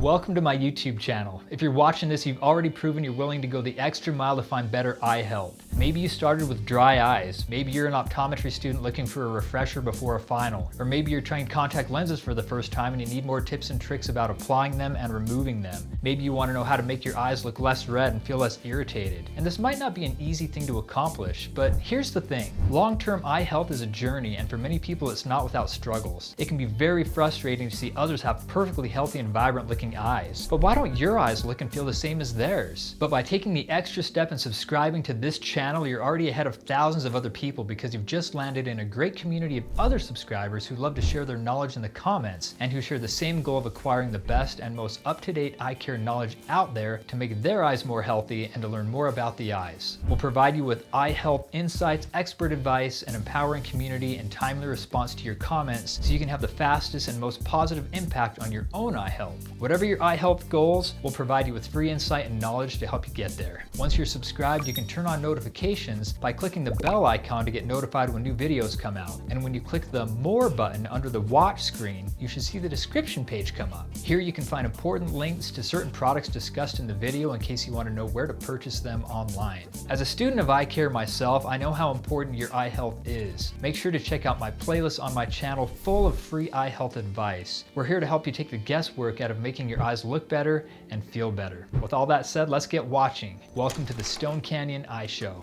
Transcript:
Welcome to my YouTube channel. If you're watching this, you've already proven you're willing to go the extra mile to find better eye health. Maybe you started with dry eyes. Maybe you're an optometry student looking for a refresher before a final. Or maybe you're trying contact lenses for the first time and you need more tips and tricks about applying them and removing them. Maybe you want to know how to make your eyes look less red and feel less irritated. And this might not be an easy thing to accomplish, but here's the thing. Long-term eye health is a journey, and for many people it's not without struggles. It can be very frustrating to see others have perfectly healthy and vibrant looking eyes. But why don't your eyes look and feel the same as theirs? But by taking the extra step and subscribing to this channel, you're already ahead of thousands of other people because you've just landed in a great community of other subscribers who love to share their knowledge in the comments and who share the same goal of acquiring the best and most up-to-date eye care knowledge out there to make their eyes more healthy and to learn more about the eyes. We'll provide you with eye health insights, expert advice, an empowering community, and timely response to your comments so you can have the fastest and most positive impact on your own eye health. Whatever your eye health goals, we'll provide you with free insight and knowledge to help you get there. Once you're subscribed, you can turn on notifications by clicking the bell icon to get notified when new videos come out. And when you click the More button under the watch screen, you should see the description page come up. Here you can find important links to certain products discussed in the video in case you want to know where to purchase them online. As a student of eye care myself, I know how important your eye health is. Make sure to check out my playlist on my channel full of free eye health advice. We're here to help you take the guesswork out of making your eyes look better and feel better. With all that said, let's get watching. Welcome to the Stone Canyon Eye Show.